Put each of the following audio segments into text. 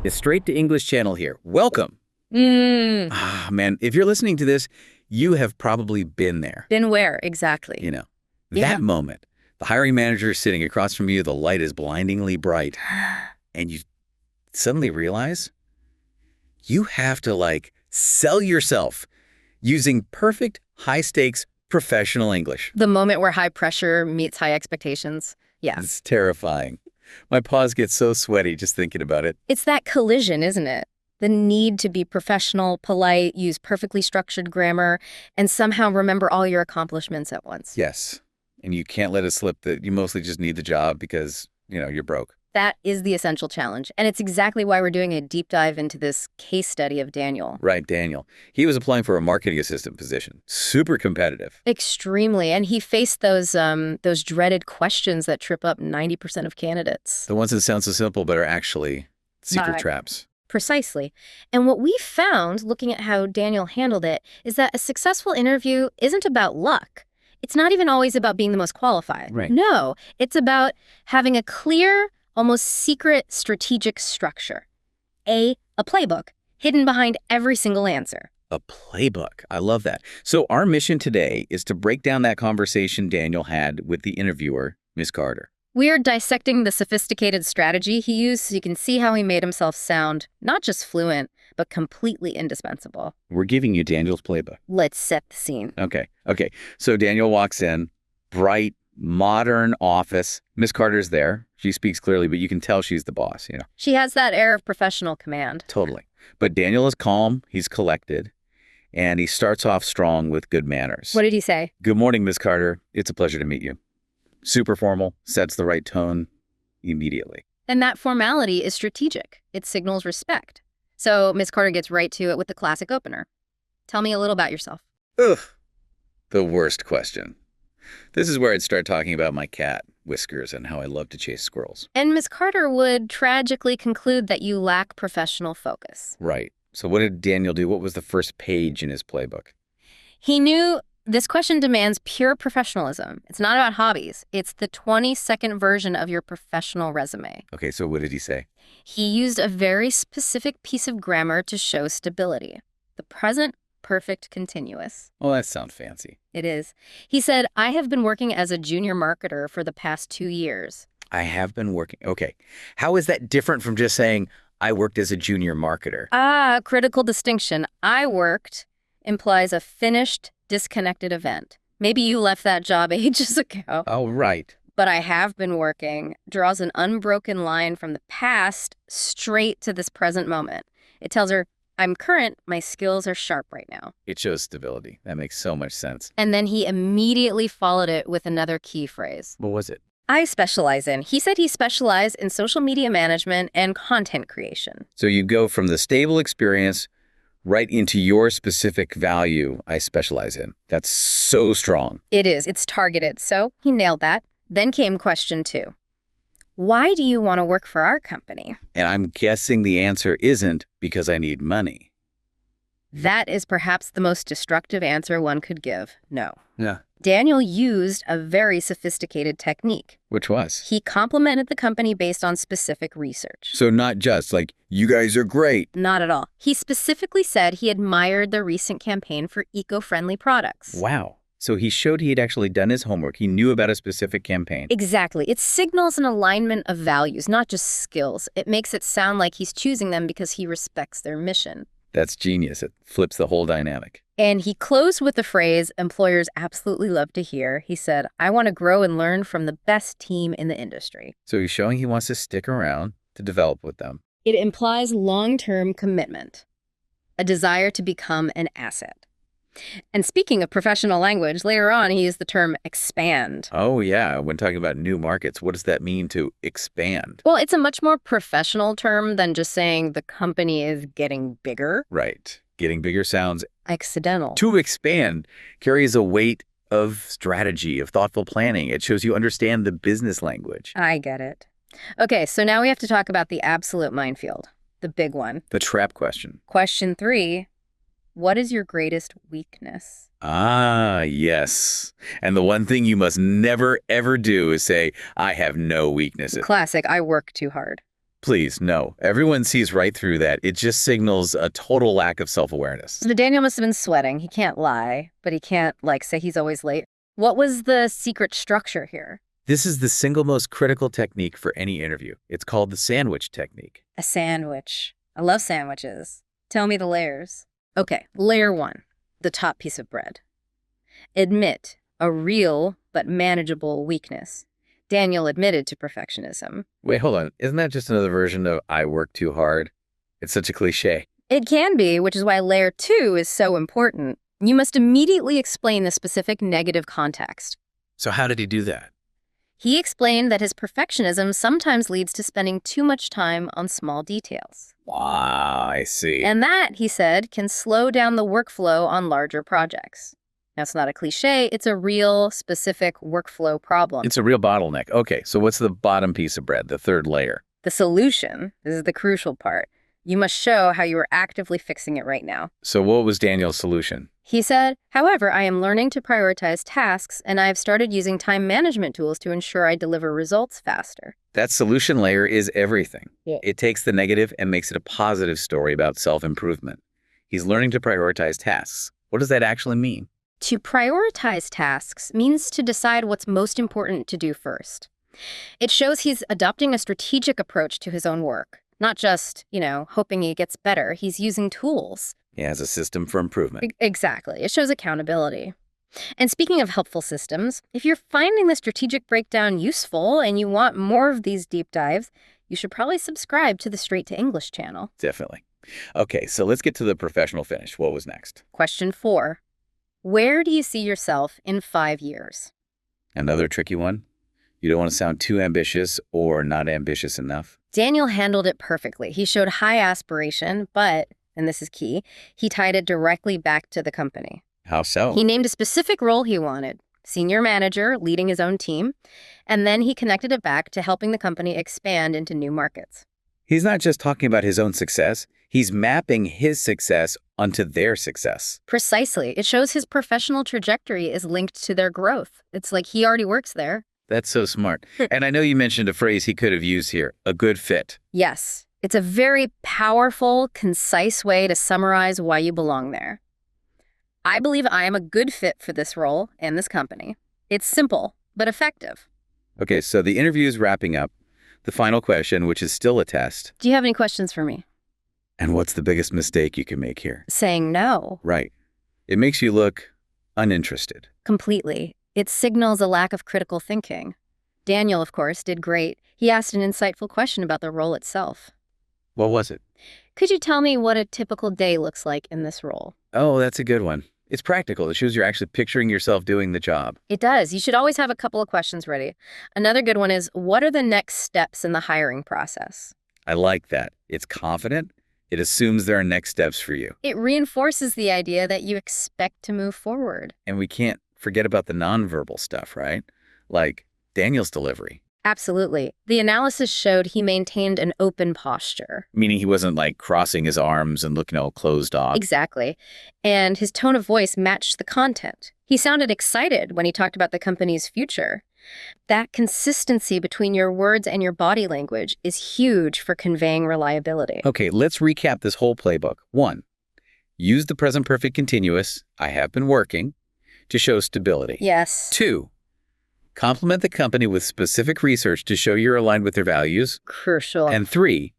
The Straight to English channel here. Welcome. Mm, Man, if you're listening to this, you have probably been there. been where exactly? You know, Yeah. that moment, the hiring manager is sitting across from you, the light is blindingly bright, and you suddenly realize you have to sell yourself using perfect high stakes professional English. The moment where high pressure meets high expectations. Yeah. It's terrifying. My paws get so sweaty just thinking about it. It's that collision, isn't it? The need to be professional, polite, use perfectly structured grammar, and somehow remember all your accomplishments at once. Yes. And you can't let it slip that you mostly just need the job because, you're broke. That is the essential challenge. And it's exactly why we're doing a deep dive into this case study of Daniel. Right, Daniel. He was applying for a marketing assistant position. Super competitive. Extremely. And he faced those dreaded questions that trip up 90% of candidates. The ones that sound so simple but are actually secret Right. traps. Precisely. And what we found, looking at how Daniel handled it, is that a successful interview isn't about luck. It's not even always about being the most qualified. Right. No, it's about having a clear, almost secret strategic structure. A playbook hidden behind every single answer. A playbook. I love that. So our mission today is to break down that conversation Daniel had with the interviewer, Miss Carter. We're dissecting the sophisticated strategy he used so you can see how he made himself sound not just fluent, but completely indispensable. We're giving you Daniel's playbook. Let's set the scene. Okay. So Daniel walks in, bright, modern office. Miss Carter's there. She speaks clearly, but you can tell she's the boss, She has that air of professional command. Totally. But Daniel is calm, he's collected, and he starts off strong with good manners. What did he say? Good morning, Miss Carter. It's a pleasure to meet you. Super formal, sets the right tone immediately. And that formality is strategic. It signals respect. So Miss Carter gets right to it with the classic opener. Tell me a little about yourself. Ugh. The worst question. This is where I'd start talking about my cat, Whiskers, and how I love to chase squirrels. And Miss Carter would tragically conclude that you lack professional focus. Right. So what did Daniel do? What was the first page in his playbook? He knew this question demands pure professionalism. It's not about hobbies. It's the 20-second version of your professional resume. Okay, so what did he say? He used a very specific piece of grammar to show stability. The present perfect continuous. Oh, that sounds fancy. It is. He said, I have been working as a junior marketer for the past 2 years. I have been working. Okay. How is that different from just saying, I worked as a junior marketer? Critical distinction. I worked implies a finished, disconnected event. Maybe you left that job ages ago. Oh, right. But I have been working draws an unbroken line from the past straight to this present moment. It tells her, I'm current, my skills are sharp right now. It shows stability. That makes so much sense. And then he immediately followed it with another key phrase. What was it? I specialize in. He said he specialized in social media management and content creation. So you go from the stable experience right into your specific value I specialize in. That's so strong. It is. It's targeted. So he nailed that. Then came question 2. Why do you want to work for our company? And I'm guessing the answer isn't because I need money. That is perhaps the most destructive answer one could give. No. Yeah. Daniel used a very sophisticated technique. Which was? He complimented the company based on specific research. So not just you guys are great. Not at all. He specifically said he admired the recent campaign for eco-friendly products. Wow. So he showed he had actually done his homework. He knew about a specific campaign. Exactly. It signals an alignment of values, not just skills. It makes it sound like he's choosing them because he respects their mission. That's genius. It flips the whole dynamic. And he closed with the phrase employers absolutely love to hear. He said, I want to grow and learn from the best team in the industry. So he's showing he wants to stick around to develop with them. It implies long-term commitment, a desire to become an asset. And speaking of professional language, later on he used the term expand. Oh, yeah. When talking about new markets, what does that mean to expand? Well, it's a much more professional term than just saying the company is getting bigger. Right. Getting bigger sounds Accidental. to expand carries a weight of strategy, of thoughtful planning. It shows you understand the business language. I get it. Okay, so now we have to talk about the absolute minefield, the big one. The trap question. Question 3, what is your greatest weakness? Ah, yes. And the one thing you must never, ever do is say, I have no weaknesses. Classic, I work too hard. Please, no. Everyone sees right through that. It just signals a total lack of self-awareness. So Daniel must have been sweating. He can't lie, but he can't, say he's always late. What was the secret structure here? This is the single most critical technique for any interview. It's called the sandwich technique. A sandwich. I love sandwiches. Tell me the layers. Okay, layer 1, the top piece of bread. Admit a real but manageable weakness. Daniel admitted to perfectionism. Wait, hold on. Isn't that just another version of I work too hard? It's such a cliche. It can be, which is why layer 2 is so important. You must immediately explain the specific negative context. So how did he do that? He explained that his perfectionism sometimes leads to spending too much time on small details. Wow, I see. And that, he said, can slow down the workflow on larger projects. Now, it's not a cliche, it's a real, specific workflow problem. It's a real bottleneck. Okay, so what's the bottom piece of bread, the third layer? The solution, this is the crucial part. You must show how you are actively fixing it right now. So what was Daniel's solution? He said, however, I am learning to prioritize tasks, and I have started using time management tools to ensure I deliver results faster. That solution layer is everything. Yeah. It takes the negative and makes it a positive story about self-improvement. He's learning to prioritize tasks. What does that actually mean? To prioritize tasks means to decide what's most important to do first. It shows he's adopting a strategic approach to his own work, not just, hoping he gets better. He's using tools. He has a system for improvement. Exactly. It shows accountability. And speaking of helpful systems, if you're finding the strategic breakdown useful and you want more of these deep dives, you should probably subscribe to the Straight to English channel. Definitely. Okay, so let's get to the professional finish. What was next? Question 4. Where do you see yourself in 5 years? Another tricky one. You don't want to sound too ambitious or not ambitious enough. Daniel handled it perfectly. He showed high aspiration, but, and this is key, he tied it directly back to the company. How so? He named a specific role he wanted, senior manager, leading his own team, and then he connected it back to helping the company expand into new markets. He's not just talking about his own success. He's mapping his success onto their success. Precisely. It shows his professional trajectory is linked to their growth. It's like he already works there. That's so smart. And I know you mentioned a phrase he could have used here, a good fit. Yes. It's a very powerful, concise way to summarize why you belong there. I believe I am a good fit for this role and this company. It's simple, but effective. Okay, so the interview is wrapping up. The final question, which is still a test. Do you have any questions for me? And what's the biggest mistake you can make here? Saying no. Right. It makes you look uninterested. Completely. It signals a lack of critical thinking. Daniel, of course, did great. He asked an insightful question about the role itself. What was it? Could you tell me what a typical day looks like in this role? Oh, that's a good one. It's practical. It shows you're actually picturing yourself doing the job. It does. You should always have a couple of questions ready. Another good one is, what are the next steps in the hiring process? I like that. It's confident. It assumes there are next steps for you. It reinforces the idea that you expect to move forward. And we can't forget about the nonverbal stuff, right? Like Daniel's delivery. Absolutely. The analysis showed he maintained an open posture. Meaning he wasn't like crossing his arms and looking all closed off. Exactly. And his tone of voice matched the content. He sounded excited when he talked about the company's future. That consistency between your words and your body language is huge for conveying reliability. Okay, let's recap this whole playbook. 1, use the present perfect continuous, I have been working, to show stability. Yes. 2, compliment the company with specific research to show you're aligned with their values. Crucial. And 3,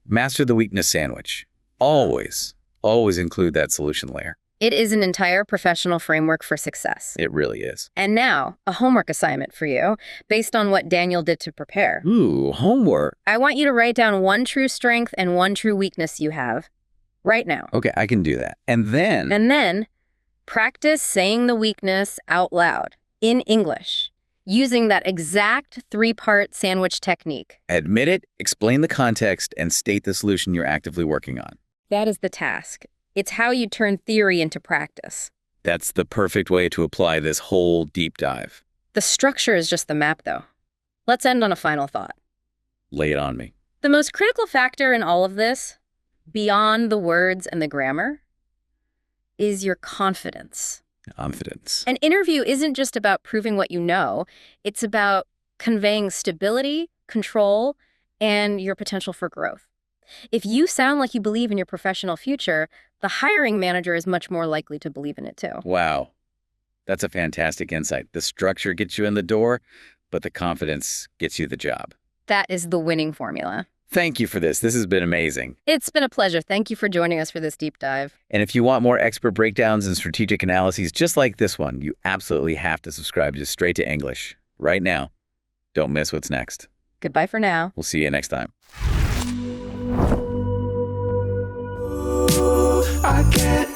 master the weakness sandwich. Always include that solution layer. It is an entire professional framework for success. It really is. And now, a homework assignment for you, based on what Daniel did to prepare. Ooh, homework. I want you to write down one true strength and one true weakness you have right now. Okay, I can do that. And then Practice saying the weakness out loud in English, using that exact 3-part sandwich technique. admit it, explain the context, and state the solution you're actively working on. That is the task. It's how you turn theory into practice. That's the perfect way to apply this whole deep dive. The structure is just the map, though. Let's end on a final thought. Lay it on me. The most critical factor in all of this, beyond the words and the grammar, is your confidence. Confidence. An interview isn't just about proving what you know. It's about conveying stability, control, and your potential for growth. If you sound like you believe in your professional future, the hiring manager is much more likely to believe in it too. Wow. That's a fantastic insight. The structure gets you in the door, but the confidence gets you the job. That is the winning formula. Thank you for this. This has been amazing. It's been a pleasure. Thank you for joining us for this deep dive. And if you want more expert breakdowns and strategic analyses just like this one, you absolutely have to subscribe to Straight to English right now. Don't miss what's next. Goodbye for now. We'll see you next time. I get